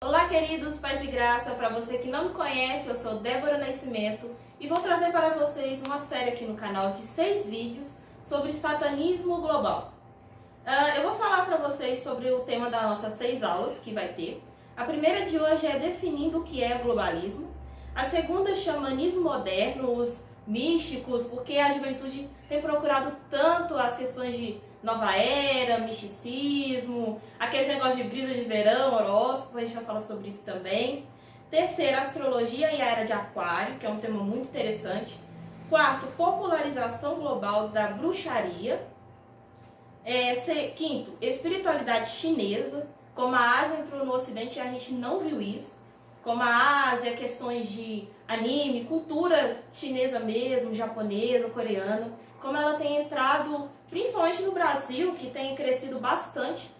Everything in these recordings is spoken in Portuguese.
Olá, queridos, paz e graça. Para você que não me conhece, eu sou Débora Nascimento e vou trazer para vocês uma série aqui no canal de 6 vídeos sobre satanismo global. Eu vou falar para vocês sobre o tema das nossas 6 aulas que vai ter. A primeira de hoje é definindo o que é o globalismo. A segunda é xamanismo moderno, os místicos, porque a juventude tem procurado tanto as questões de nova era, misticismo, aqueles negócios de brisa de verão, horóscopo, a gente vai falar sobre isso também. Terceiro, astrologia e a era de aquário, que é um tema muito interessante. Quarto, popularização global da bruxaria. Quinto, espiritualidade chinesa, como a Ásia entrou no Ocidente e a gente não viu isso. Como a Ásia, questões de anime, cultura chinesa mesmo, japonesa, coreana, como ela tem entrado, principalmente no Brasil, que tem crescido bastante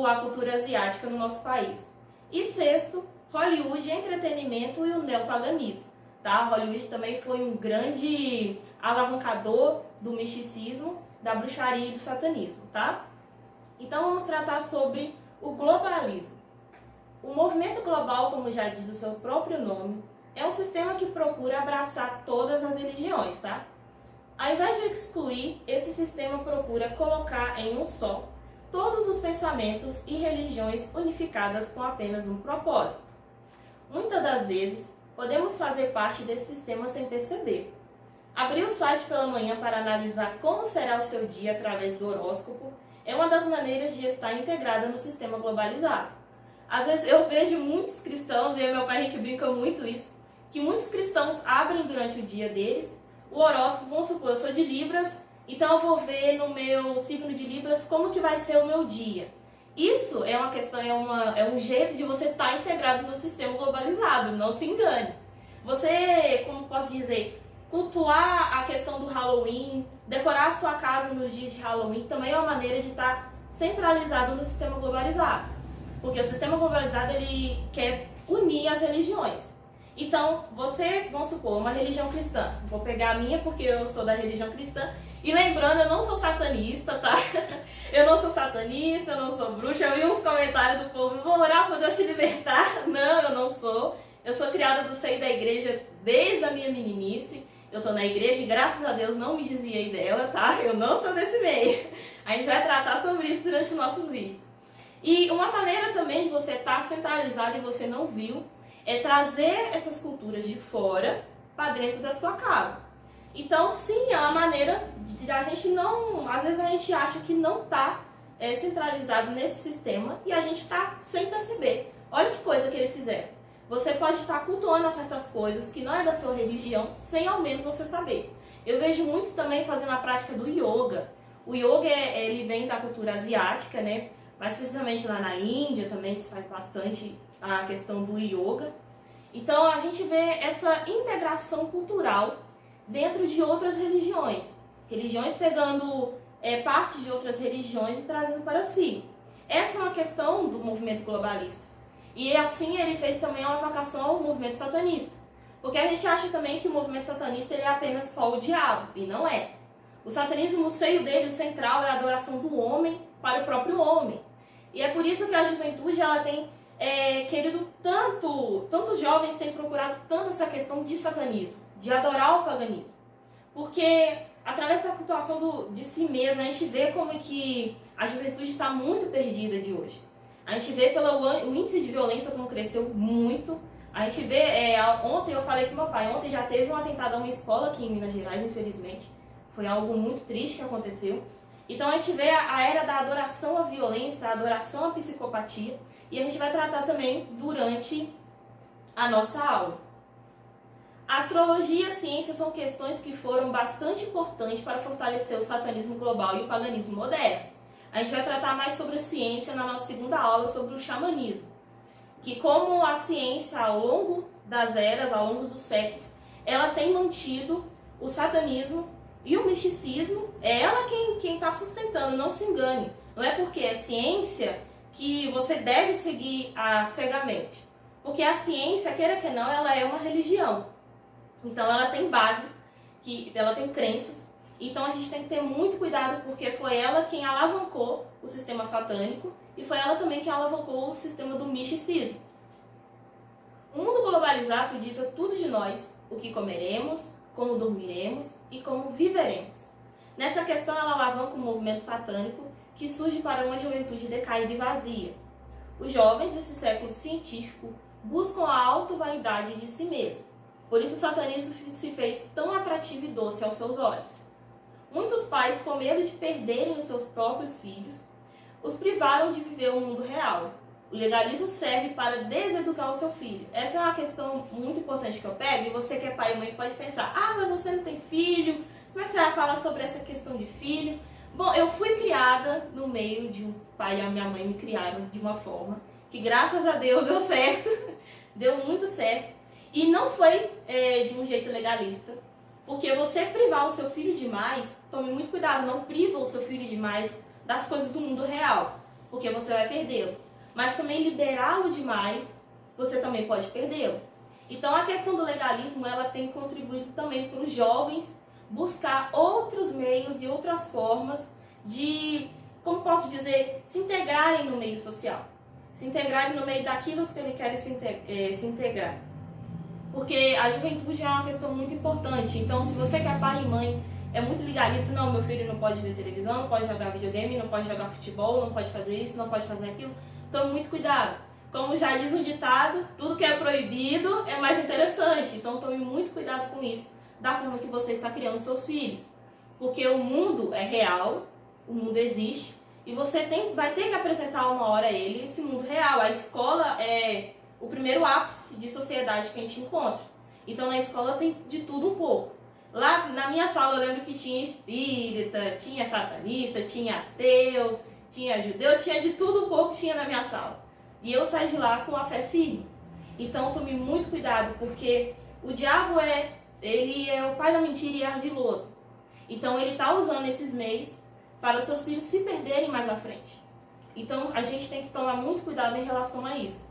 a cultura asiática no nosso país. E sexto, Hollywood, entretenimento e o neopaganismo. Tá? Hollywood também foi um grande alavancador do misticismo, da bruxaria e do satanismo. Tá? Então vamos tratar sobre o globalismo. O movimento global, como já diz o seu próprio nome, é um sistema que procura abraçar todas as religiões, tá? Ao invés de excluir, esse sistema procura colocar em um só todos os pensamentos e religiões unificadas com apenas um propósito. Muitas das vezes, podemos fazer parte desse sistema sem perceber. Abrir o site pela manhã para analisar como será o seu dia através do horóscopo é uma das maneiras de estar integrada no sistema globalizado. Às vezes eu vejo muitos cristãos, e eu e meu pai a gente brinca muito isso, que muitos cristãos abrem durante o dia deles o horóscopo. Vamos supor, eu sou de Libras, então eu vou ver no meu signo de Libras como que vai ser o meu dia. Isso é uma questão, é um jeito de você estar integrado no sistema globalizado, não se engane. Você, como posso dizer, cultuar a questão do Halloween, decorar a sua casa nos dias de Halloween, também é uma maneira de estar centralizado no sistema globalizado. Porque o sistema globalizado, ele quer unir as religiões. Então, você, vamos supor, uma religião cristã. Vou pegar a minha porque eu sou da religião cristã. E lembrando, eu não sou satanista, tá? Eu não sou satanista, eu não sou bruxa. Eu vi uns comentários do povo, vou orar para Deus te libertar. Não, eu não sou. Eu sou criada do seio da igreja desde a minha meninice. Eu tô na igreja e graças a Deus não me desviei dela, tá? Eu não sou desse meio. A gente vai tratar sobre isso durante os nossos vídeos. E uma maneira também de você estar centralizado e você não viu, é trazer essas culturas de fora para dentro da sua casa. Então, sim, é uma maneira de a gente não... Às vezes a gente acha que não está centralizado nesse sistema e a gente está sem perceber. Olha que coisa que eles fizeram. Você pode estar cultuando certas coisas que não é da sua religião, sem ao menos você saber. Eu vejo muitos também fazendo a prática do yoga. O yoga, ele vem da cultura asiática, né? Mas precisamente lá na Índia também se faz bastante a questão do yoga. Então a gente vê essa integração cultural dentro de outras religiões. Religiões pegando partes de outras religiões e trazendo para si. Essa é uma questão do movimento globalista. E assim ele fez também uma vocação ao movimento satanista. Porque a gente acha também que o movimento satanista ele é apenas só o diabo, e não é. O satanismo, o seio dele, o central, é a adoração do homem para o próprio homem. E é por isso que a juventude ela tem querido tantos jovens têm procurado tanto essa questão de satanismo, de adorar o paganismo. Porque através da cultuação de si mesma, a gente vê como é que a juventude está muito perdida de hoje. A gente vê pelo índice de violência como cresceu muito. A gente vê, ontem eu falei com meu pai, ontem já teve um atentado a uma escola aqui em Minas Gerais, infelizmente. Foi algo muito triste que aconteceu. Então a gente vê a era da adoração à violência, a adoração à psicopatia, e a gente vai tratar também durante a nossa aula. A astrologia e a ciência são questões que foram bastante importantes para fortalecer o satanismo global e o paganismo moderno. A gente vai tratar mais sobre a ciência na nossa segunda aula sobre o xamanismo, que como a ciência ao longo das eras, ao longo dos séculos, ela tem mantido o satanismo e o misticismo, é ela quem está sustentando, não se engane. Não é porque é ciência que você deve seguir cegamente. Porque a ciência, queira que não, ela é uma religião. Então ela tem bases, ela tem crenças. Então a gente tem que ter muito cuidado porque foi ela quem alavancou o sistema satânico e foi ela também que alavancou o sistema do misticismo. globalizado dita tudo de nós, o que comeremos, como dormiremos e como viveremos. Nessa questão, ela alavanca o movimento satânico que surge para uma juventude decaída e vazia. Os jovens desse século científico buscam a auto-vaidade de si mesmo. Por isso o satanismo se fez tão atrativo e doce aos seus olhos. Muitos pais, com medo de perderem os seus próprios filhos, os privaram de viver o mundo real. O legalismo serve para deseducar o seu filho. Essa é uma questão muito importante que eu pego, e você que é pai e mãe pode pensar, mas você não tem filho, como é que você vai falar sobre essa questão de filho? Bom, eu fui criada no meio de um pai e a minha mãe me criaram de uma forma que, graças a Deus, deu certo, deu muito certo. E não foi de um jeito legalista, porque você privar o seu filho demais, tome muito cuidado, não priva o seu filho demais das coisas do mundo real, porque você vai perdê-lo. Mas também liberá-lo demais, você também pode perdê-lo. Então a questão do legalismo, ela tem contribuído também para os jovens buscar outros meios e outras formas de, como posso dizer, se integrarem no meio social. Se integrarem no meio daquilo que eles querem se integrar. Porque a juventude é uma questão muito importante. Então, se você que é pai e mãe é muito legalista, não, meu filho não pode ver televisão, não pode jogar videogame, não pode jogar futebol, não pode fazer isso, não pode fazer aquilo, tome muito cuidado. Como já diz um ditado, tudo que é proibido é mais interessante. Então, tome muito cuidado com isso, da forma que você está criando seus filhos. Porque o mundo é real, o mundo existe, e você vai ter que apresentar uma hora a ele esse mundo real. A escola é o primeiro ápice de sociedade que a gente encontra. Então, na escola tem de tudo um pouco. Lá na minha sala eu lembro que tinha espírita, tinha satanista, tinha ateu, tinha judeu, tinha de tudo um pouco que tinha na minha sala. E eu saí de lá com a fé firme. Então, tome muito cuidado, porque o diabo ele é o pai da mentira e é ardiloso. Então, ele está usando esses meios para os seus filhos se perderem mais à frente. Então, a gente tem que tomar muito cuidado em relação a isso.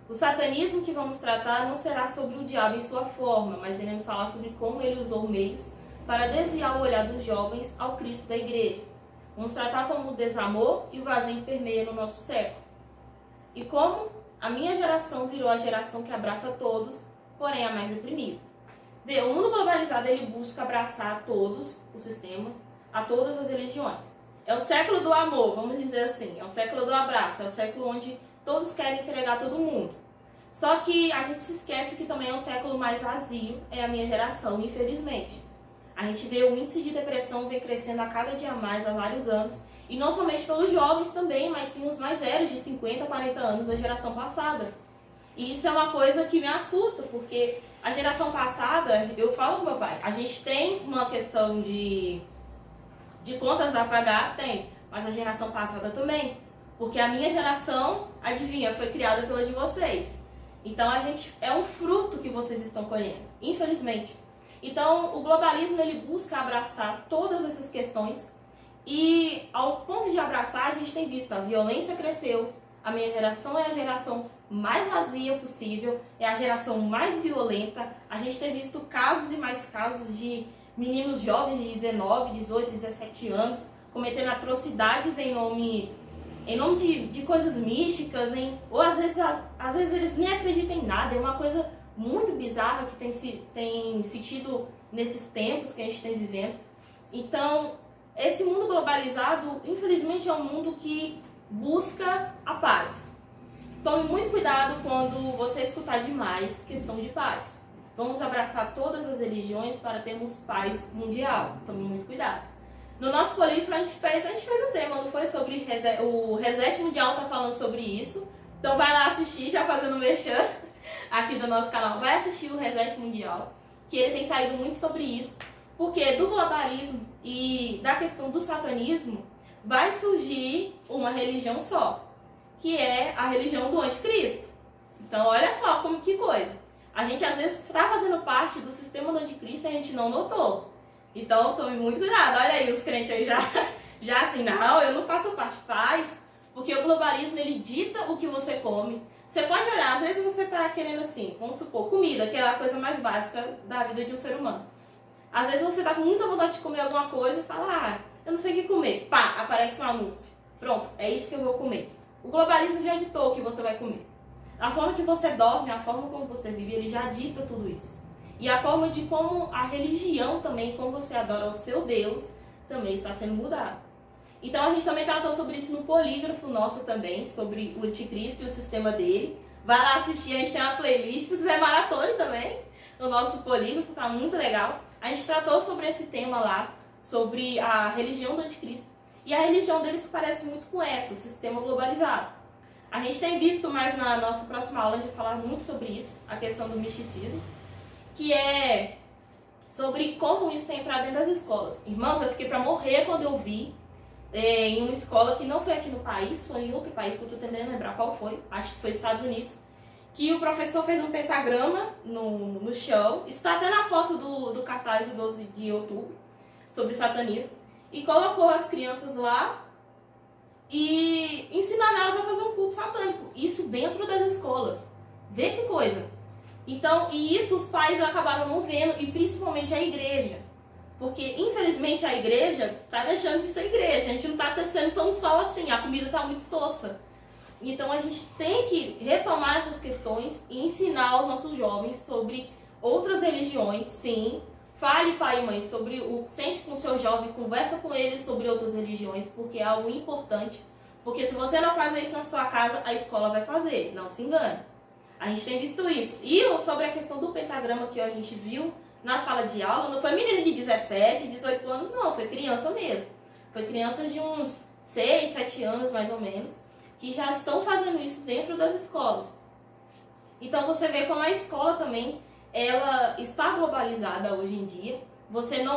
O satanismo que vamos tratar não será sobre o diabo em sua forma, mas iremos falar sobre como ele usou meios para desviar o olhar dos jovens ao Cristo da igreja. Vamos tratar como o desamor e o vazio permeia no nosso século. E como a minha geração virou a geração que abraça todos, porém a mais oprimida. Vê, o mundo globalizado ele busca abraçar a todos os sistemas, a todas as religiões. É o século do amor, vamos dizer assim. É o século do abraço, é o século onde todos querem entregar todo mundo. Só que a gente se esquece que também é um século mais vazio, é a minha geração, infelizmente. A gente vê o índice de depressão vem crescendo a cada dia mais há vários anos, e não somente pelos jovens também, mas sim os mais velhos, de 50, 40 anos, da geração passada. E isso é uma coisa que me assusta, porque a geração passada, eu falo com meu pai, a gente tem uma questão de contas a pagar, tem, mas a geração passada também. Porque a minha geração, adivinha, foi criada pela de vocês. Então a gente é um fruto que vocês estão colhendo, infelizmente. Então o globalismo ele busca abraçar todas essas questões e ao ponto de abraçar a gente tem visto a violência cresceu. A minha geração é a geração mais vazia possível, é a geração mais violenta. A gente tem visto casos e mais casos de meninos jovens de 19, 18, 17 anos cometendo atrocidades em nome de coisas místicas, ou às vezes eles nem acreditam em nada. É uma coisa muito bizarra que tem sentido nesses tempos que a gente tem vivendo. Então, esse mundo globalizado, infelizmente, é um mundo que busca a paz. Tome muito cuidado quando você escutar demais questão de paz. Vamos abraçar todas as religiões para termos paz mundial. Tome muito cuidado. No nosso polígrafo a gente fez um tema, não foi? Sobre o Reset Mundial tá falando sobre isso. Então vai lá assistir, já fazendo merchan aqui do nosso canal. Vai assistir o Reset Mundial, que ele tem saído muito sobre isso. Porque do globalismo e da questão do satanismo vai surgir uma religião só, que é a religião do anticristo. Então olha só que coisa. A gente às vezes está fazendo parte do sistema do anticristo e a gente não notou. Então, tome muito cuidado. Olha aí, os crentes aí já assim, não, eu não faço parte. Faz, porque o globalismo, ele dita o que você come. Você pode olhar, às vezes você tá querendo assim, vamos supor, comida, que é a coisa mais básica da vida de um ser humano. Às vezes você tá com muita vontade de comer alguma coisa e fala, eu não sei o que comer. Pá, aparece um anúncio. Pronto, é isso que eu vou comer. O globalismo já ditou o que você vai comer. A forma que você dorme, a forma como você vive, ele já dita tudo isso. E a forma de como a religião também, como você adora o seu Deus, também está sendo mudada. Então a gente também tratou sobre isso no polígrafo nosso também, sobre o anticristo e o sistema dele. Vai lá assistir, a gente tem uma playlist, se quiser maratone também, no nosso polígrafo, tá muito legal. A gente tratou sobre esse tema lá, sobre a religião do anticristo. E a religião dele se parece muito com essa, o sistema globalizado. A gente tem visto mais na nossa próxima aula, a gente vai falar muito sobre isso, a questão do misticismo, que é sobre como isso tem entrado dentro das escolas. Irmãos, eu fiquei para morrer quando eu vi em uma escola que não foi aqui no país, foi em outro país, que eu estou tentando lembrar qual foi, acho que foi Estados Unidos, que o professor fez um pentagrama no chão, está até na foto do cartaz do 12 de outubro, sobre satanismo, e colocou as crianças lá e ensinando elas a fazer um culto satânico. Isso dentro das escolas. Vê que coisa. Então, e isso os pais acabaram não vendo, e principalmente a igreja. Porque, infelizmente, a igreja está deixando de ser igreja. A gente não está sendo tão sal assim, a comida está muito sossa. Então, a gente tem que retomar essas questões e ensinar os nossos jovens sobre outras religiões, sim. Fale, pai e mãe, sobre sente com o seu jovem, conversa com ele sobre outras religiões, porque é algo importante. Porque se você não faz isso na sua casa, a escola vai fazer, não se engane. A gente tem visto isso. E sobre a questão do pentagrama que a gente viu na sala de aula, não foi menina de 17, 18 anos, não, foi criança mesmo. Foi crianças de uns 6, 7 anos, mais ou menos, que já estão fazendo isso dentro das escolas. Então você vê como a escola também, ela está globalizada hoje em dia.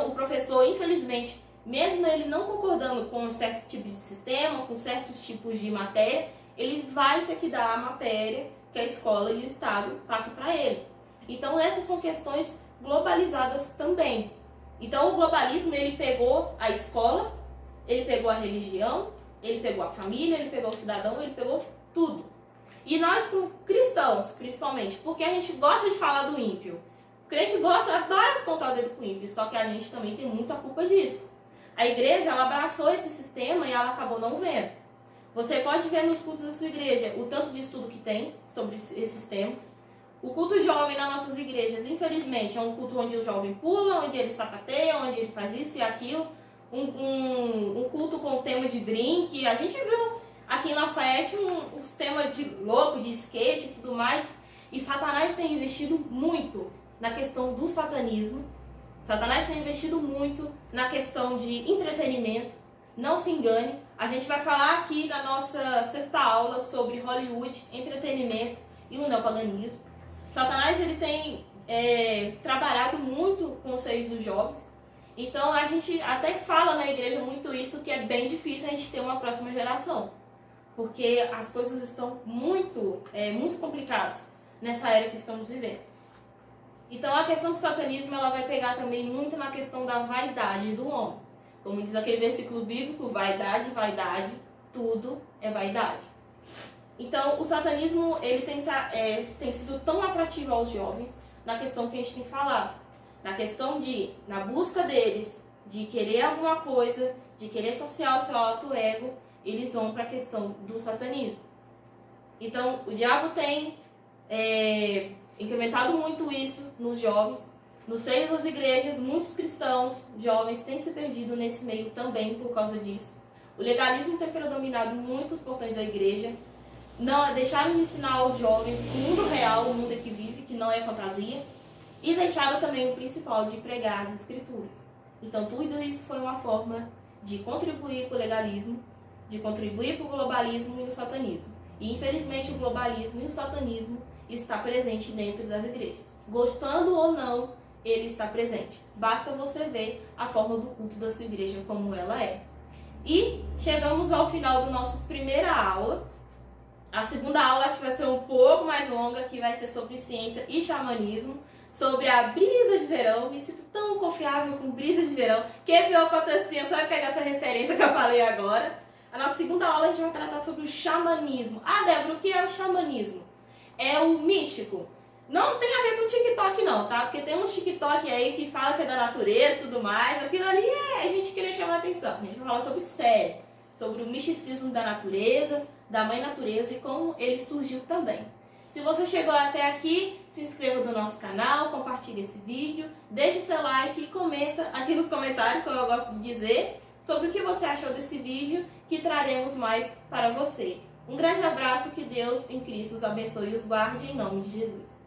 O professor, infelizmente, mesmo ele não concordando com um certo tipo de sistema, com certos tipos de matéria, ele vai ter que dar a matéria que a escola e o Estado passam para ele. Então essas são questões globalizadas também. Então o globalismo, ele pegou a escola, ele pegou a religião, ele pegou a família, ele pegou o cidadão, ele pegou tudo. E nós, como cristãos, principalmente, porque a gente gosta de falar do ímpio. O crente adora contar o dedo com o ímpio, só que a gente também tem muita culpa disso. A igreja, ela abraçou esse sistema e ela acabou não vendo. Você pode ver nos cultos da sua igreja o tanto de estudo que tem sobre esses temas. O culto jovem nas nossas igrejas, infelizmente, é um culto onde o jovem pula, onde ele sapateia, onde ele faz isso e aquilo. Um culto com o tema de drink. A gente viu aqui em Lafayette uns temas de louco, de skate e tudo mais. E Satanás tem investido muito na questão do satanismo. Satanás tem investido muito na questão de entretenimento. Não se engane. A gente vai falar aqui na nossa sexta aula sobre Hollywood, entretenimento e o neopaganismo. Satanás, ele tem trabalhado muito com os seios dos jovens. Então a gente até fala na igreja muito isso, que é bem difícil a gente ter uma próxima geração. Porque as coisas estão muito complicadas nessa era que estamos vivendo. Então a questão do satanismo, ela vai pegar também muito na questão da vaidade do homem. Como diz aquele versículo bíblico, vaidade, vaidade, tudo é vaidade. Então o satanismo, ele tem sido tão atrativo aos jovens na questão que a gente tem falado. Na questão na busca deles, de querer alguma coisa, de querer saciar o seu alto ego, eles vão para a questão do satanismo. Então o diabo tem incrementado muito isso nos jovens. Nos seios das igrejas, muitos cristãos, jovens, têm se perdido nesse meio também por causa disso. O legalismo tem predominado muitos portões da igreja. Não deixaram de ensinar aos jovens o mundo real, o mundo que vive, que não é fantasia. E deixaram também o principal, de pregar as escrituras. Então tudo isso foi uma forma de contribuir para o legalismo, de contribuir para o globalismo e o satanismo. E infelizmente o globalismo e o satanismo está presente dentro das igrejas. Gostando ou não, ele está presente. Basta você ver a forma do culto da sua igreja como ela é. E chegamos ao final da nossa primeira aula. A segunda aula acho que vai ser um pouco mais longa, que vai ser sobre ciência e xamanismo, sobre a brisa de verão. Me sinto tão confiável com brisa de verão. Quem viu com outras crianças vai pegar essa referência que eu falei agora. A nossa segunda aula a gente vai tratar sobre o xamanismo. Ah, Débora, o que é o xamanismo? É o místico. Não tem a ver com TikTok não, tá? Porque tem uns TikTok aí que fala que é da natureza e tudo mais. Aquilo ali é a gente querer chamar a atenção. A gente vai falar sobre sério, sobre o misticismo da natureza, da mãe natureza e como ele surgiu também. Se você chegou até aqui, se inscreva no nosso canal, compartilhe esse vídeo, deixe seu like e comenta aqui nos comentários, como eu gosto de dizer, sobre o que você achou desse vídeo, que traremos mais para você. Um grande abraço, que Deus em Cristo os abençoe e os guarde em nome de Jesus.